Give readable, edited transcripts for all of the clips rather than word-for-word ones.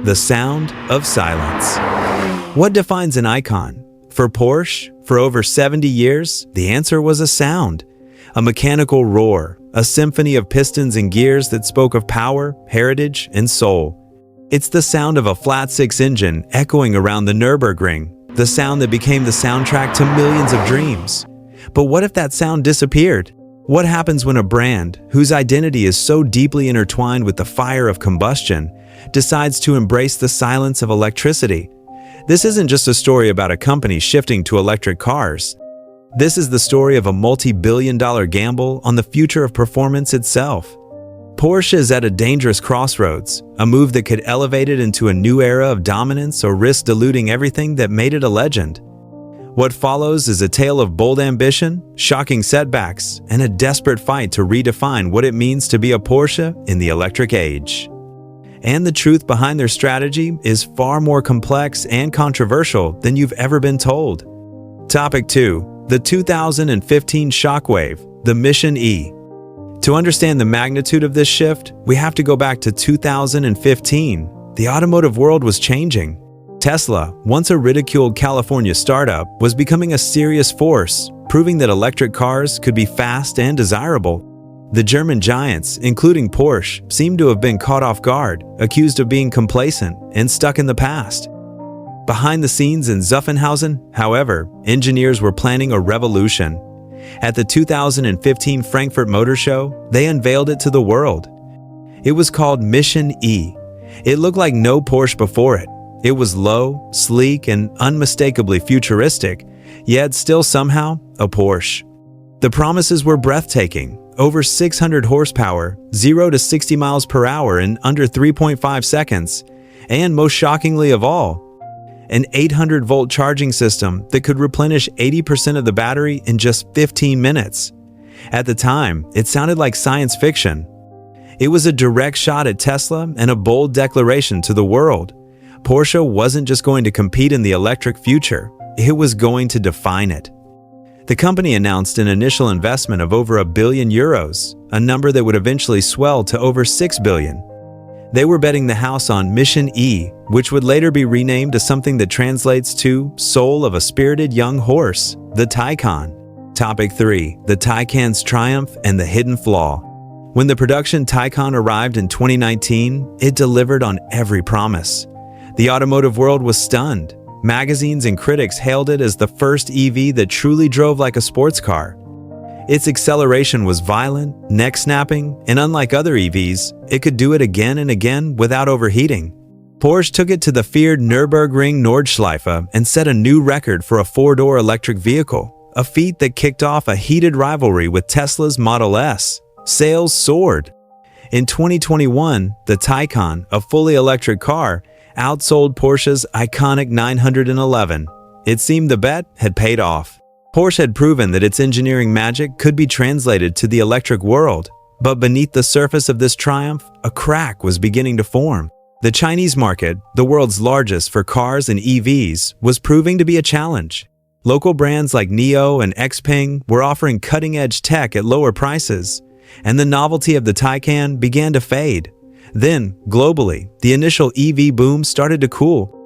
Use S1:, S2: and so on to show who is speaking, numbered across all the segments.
S1: The sound of silence. What defines an icon? For Porsche, for over 70 years, the answer was a sound. A mechanical roar, a symphony of pistons and gears that spoke of power, heritage, and soul. It's the sound of a flat-six engine echoing around the Nürburgring, the sound that became the soundtrack to millions of dreams. But what if that sound disappeared? What happens when a brand, whose identity is so deeply intertwined with the fire of combustion, decides to embrace the silence of electricity? This isn't just a story about a company shifting to electric cars. This is the story of a multi-billion-dollar gamble on the future of performance itself. Porsche is at a dangerous crossroads, a move that could elevate it into a new era of dominance or risk diluting everything that made it a legend. What follows is a tale of bold ambition, shocking setbacks, and a desperate fight to redefine what it means to be a Porsche in the electric age. And the truth behind their strategy is far more complex and controversial than you've ever been told. Topic 2. The 2015 Shockwave, the Mission E. To understand the magnitude of this shift, we have to go back to 2015. The automotive world was changing. Tesla, once a ridiculed California startup, was becoming a serious force, proving that electric cars could be fast and desirable. The German giants, including Porsche, seemed to have been caught off guard, accused of being complacent and stuck in the past. Behind the scenes in Zuffenhausen, however, engineers were planning a revolution. At the 2015 Frankfurt Motor Show, they unveiled it to the world. It was called Mission E. It looked like no Porsche before it. It was low, sleek, and unmistakably futuristic, yet still somehow a Porsche. The promises were breathtaking. Over 600 horsepower, 0 to 60 miles per hour in under 3.5 seconds, and most shockingly of all, an 800-volt charging system that could replenish 80% of the battery in just 15 minutes. At the time, it sounded like science fiction. It was a direct shot at Tesla and a bold declaration to the world. Porsche wasn't just going to compete in the electric future, it was going to define it. The company announced an initial investment of over €1 billion, a number that would eventually swell to over $6 billion. They were betting the house on Mission E, which would later be renamed to something that translates to Soul of a Spirited Young Horse, the Taycan. Topic 3. The Taycan's Triumph and the Hidden Flaw. When the production Taycan arrived in 2019, it delivered on every promise. The automotive world was stunned. Magazines and critics hailed it as the first EV that truly drove like a sports car. Its acceleration was violent, neck-snapping, and unlike other EVs, it could do it again and again without overheating. Porsche took it to the feared Nürburgring Nordschleife and set a new record for a four-door electric vehicle, a feat that kicked off a heated rivalry with Tesla's Model S. Sales soared. In 2021, the Taycan, a fully electric car, outsold Porsche's iconic 911. It seemed the bet had paid off. Porsche had proven that its engineering magic could be translated to the electric world, but beneath the surface of this triumph, a crack was beginning to form. The Chinese market, the world's largest for cars and EVs, was proving to be a challenge. Local brands like NIO and Xpeng were offering cutting-edge tech at lower prices, and the novelty of the Taycan began to fade. Then, globally, the initial EV boom started to cool.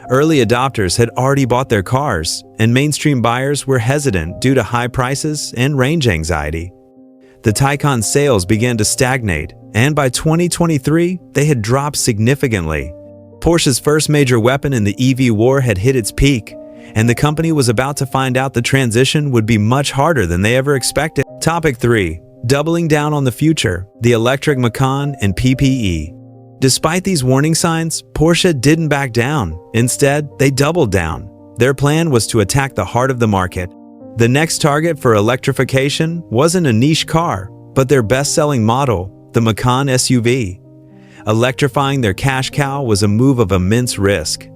S1: Early adopters had already bought their cars, and mainstream buyers were hesitant due to high prices and range anxiety. The Taycan sales began to stagnate, and by 2023, they had dropped significantly. Porsche's first major weapon in the EV war had hit its peak, and the company was about to find out the transition would be much harder than they ever expected. Topic 3. Doubling down on the future, the electric Macan and PPE. Despite these warning signs, Porsche didn't back down. Instead, they doubled down. Their plan was to attack the heart of the market. The next target for electrification wasn't a niche car, but their best-selling model, the Macan SUV. Electrifying their cash cow was a move of immense risk.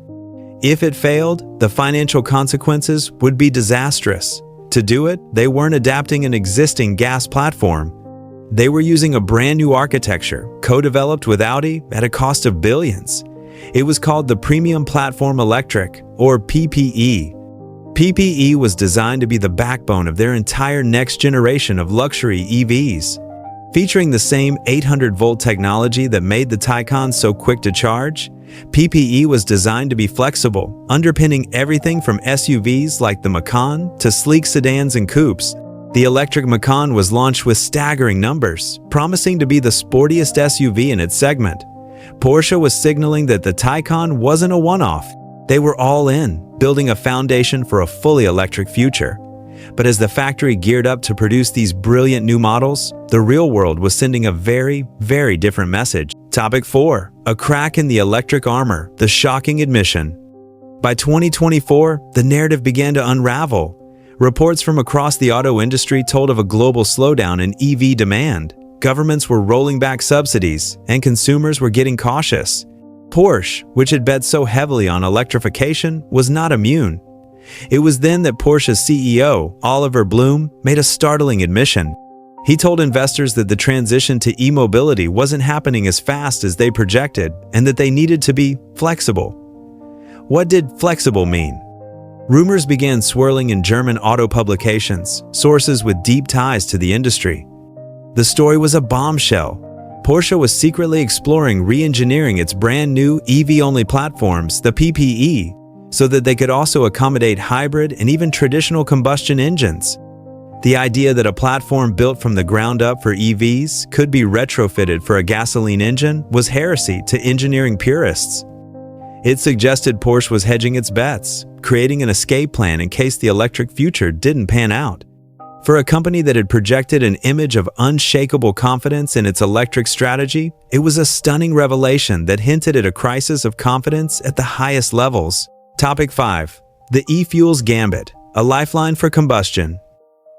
S1: If it failed, the financial consequences would be disastrous. To do it, they weren't adapting an existing gas platform. They were using a brand new architecture, co-developed with Audi at a cost of billions. It was called the Premium Platform Electric, or PPE. PPE was designed to be the backbone of their entire next generation of luxury EVs. Featuring the same 800-volt technology that made the Taycan so quick to charge, PPE was designed to be flexible, underpinning everything from SUVs like the Macan to sleek sedans and coupes. The electric Macan was launched with staggering numbers, promising to be the sportiest SUV in its segment. Porsche was signaling that the Taycan wasn't a one-off. They were all in, building a foundation for a fully electric future. But as the factory geared up to produce these brilliant new models, the real world was sending a very, very different message. Topic 4. A crack in the electric armor, the shocking admission. By 2024, the narrative began to unravel. Reports from across the auto industry told of a global slowdown in EV demand. Governments were rolling back subsidies, and consumers were getting cautious. Porsche, which had bet so heavily on electrification, was not immune. It was then that Porsche's CEO, Oliver Blume, made a startling admission. He told investors that the transition to e-mobility wasn't happening as fast as they projected and that they needed to be flexible. What did flexible mean? Rumors began swirling in German auto publications, sources with deep ties to the industry. The story was a bombshell. Porsche was secretly exploring re-engineering its brand-new EV-only platforms, the PPE, so that they could also accommodate hybrid and even traditional combustion engines. The idea that a platform built from the ground up for EVs could be retrofitted for a gasoline engine was heresy to engineering purists. It suggested Porsche was hedging its bets, creating an escape plan in case the electric future didn't pan out. For a company that had projected an image of unshakable confidence in its electric strategy, it was a stunning revelation that hinted at a crisis of confidence at the highest levels. Topic 5. The e-fuels gambit, a lifeline for combustion.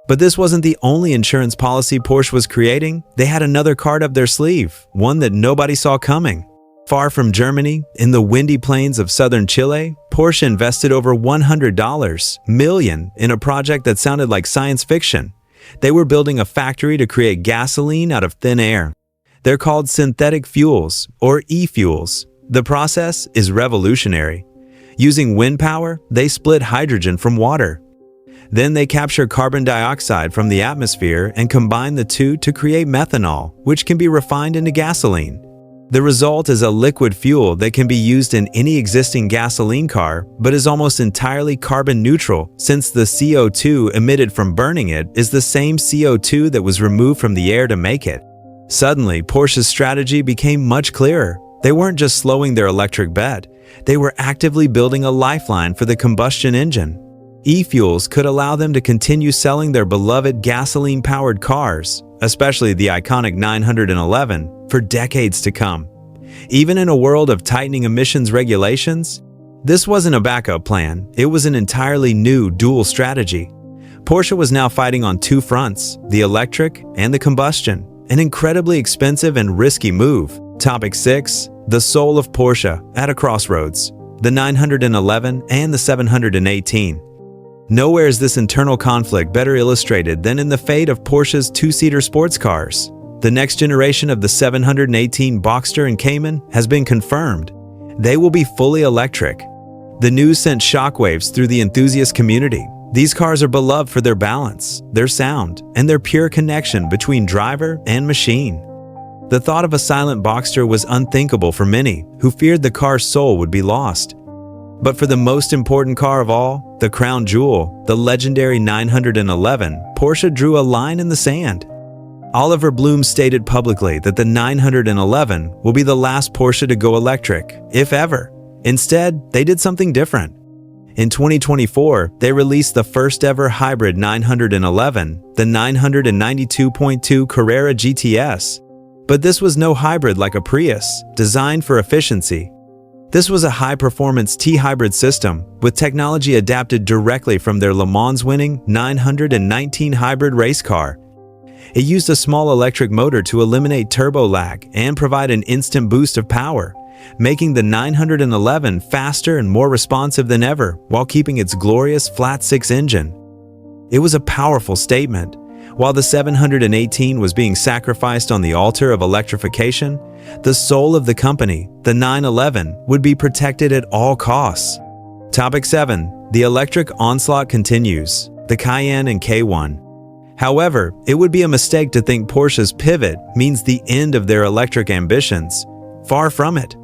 S1: But this wasn't the only insurance policy Porsche was creating. They had another card up their sleeve, one that nobody saw coming. Far from Germany, in the windy plains of southern Chile, Porsche invested over $100 million in a project that sounded like science fiction. They were building a factory to create gasoline out of thin air. They're called synthetic fuels, or e-fuels. The process is revolutionary. Using wind power, they split hydrogen from water. Then they capture carbon dioxide from the atmosphere and combine the two to create methanol, which can be refined into gasoline. The result is a liquid fuel that can be used in any existing gasoline car, but is almost entirely carbon neutral since the CO2 emitted from burning it is the same CO2 that was removed from the air to make it. Suddenly, Porsche's strategy became much clearer. They weren't just slowing their electric bet, they were actively building a lifeline for the combustion engine. E-fuels could allow them to continue selling their beloved gasoline-powered cars, especially the iconic 911, for decades to come. Even in a world of tightening emissions regulations, this wasn't a backup plan, it was an entirely new dual strategy. Porsche was now fighting on two fronts, the electric and the combustion, an incredibly expensive and risky move. Topic 6. The soul of Porsche at a crossroads, the 911 and the 718. Nowhere is this internal conflict better illustrated than in the fate of Porsche's two-seater sports cars. The next generation of the 718 Boxster and Cayman has been confirmed. They will be fully electric. The news sent shockwaves through the enthusiast community. These cars are beloved for their balance, their sound, and their pure connection between driver and machine. The thought of a silent Boxster was unthinkable for many, who feared the car's soul would be lost. But for the most important car of all, the crown jewel, the legendary 911, Porsche drew a line in the sand. Oliver Blume stated publicly that the 911 will be the last Porsche to go electric, if ever. Instead, they did something different. In 2024, they released the first ever hybrid 911, the 992.2 Carrera GTS. But this was no hybrid like a Prius, designed for efficiency. This was a high-performance T-hybrid system with technology adapted directly from their Le Mans-winning 919 hybrid race car. It used a small electric motor to eliminate turbo lag and provide an instant boost of power, making the 911 faster and more responsive than ever while keeping its glorious flat-six engine. It was a powerful statement. While the 718 was being sacrificed on the altar of electrification, the soul of the company, the 911, would be protected at all costs. Topic 7. The electric onslaught continues, the Cayenne and K1. However, it would be a mistake to think Porsche's pivot means the end of their electric ambitions. Far from it.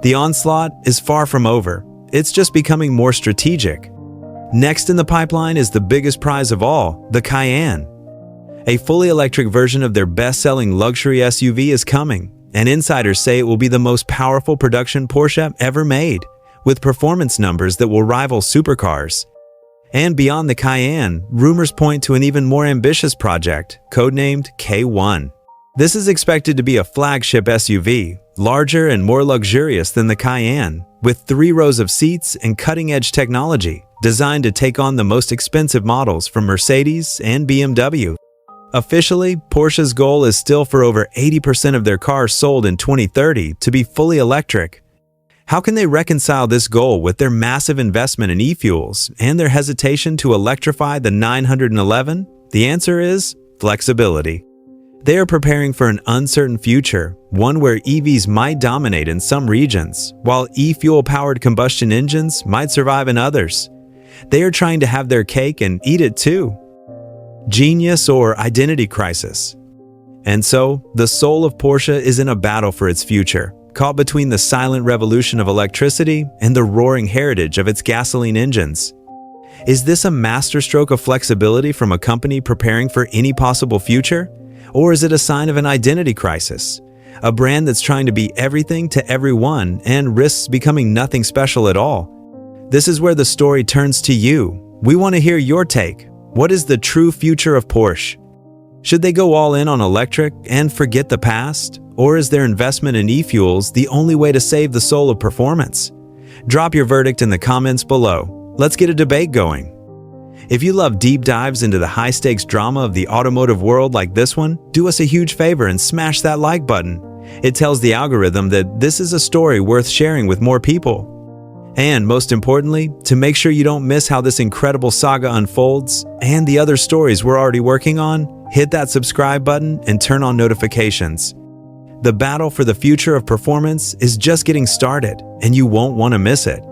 S1: The onslaught is far from over. It's just becoming more strategic. Next in the pipeline is the biggest prize of all, the Cayenne. A fully electric version of their best-selling luxury SUV is coming, and insiders say it will be the most powerful production Porsche ever made, with performance numbers that will rival supercars. And beyond the Cayenne, rumors point to an even more ambitious project, codenamed K1. This is expected to be a flagship SUV, larger and more luxurious than the Cayenne, with 3 rows of seats and cutting-edge technology, designed to take on the most expensive models from Mercedes and BMW. Officially, Porsche's goal is still for over 80% of their cars sold in 2030 to be fully electric. How can they reconcile this goal with their massive investment in e-fuels and their hesitation to electrify the 911? The answer is flexibility. They are preparing for an uncertain future, one where EVs might dominate in some regions, while e-fuel-powered combustion engines might survive in others. They are trying to have their cake and eat it too. Genius or identity crisis. And so, the soul of Porsche is in a battle for its future, caught between the silent revolution of electricity and the roaring heritage of its gasoline engines. Is this a masterstroke of flexibility from a company preparing for any possible future? Or is it a sign of an identity crisis? A brand that's trying to be everything to everyone and risks becoming nothing special at all? This is where the story turns to you. We want to hear your take. What is the true future of Porsche? Should they go all in on electric and forget the past? Or is their investment in e-fuels the only way to save the soul of performance? Drop your verdict in the comments below. Let's get a debate going. If you love deep dives into the high-stakes drama of the automotive world like this one, do us a huge favor and smash that like button. It tells the algorithm that this is a story worth sharing with more people. And most importantly, to make sure you don't miss how this incredible saga unfolds and the other stories we're already working on, hit that subscribe button and turn on notifications. The battle for the future of performance is just getting started, and you won't want to miss it.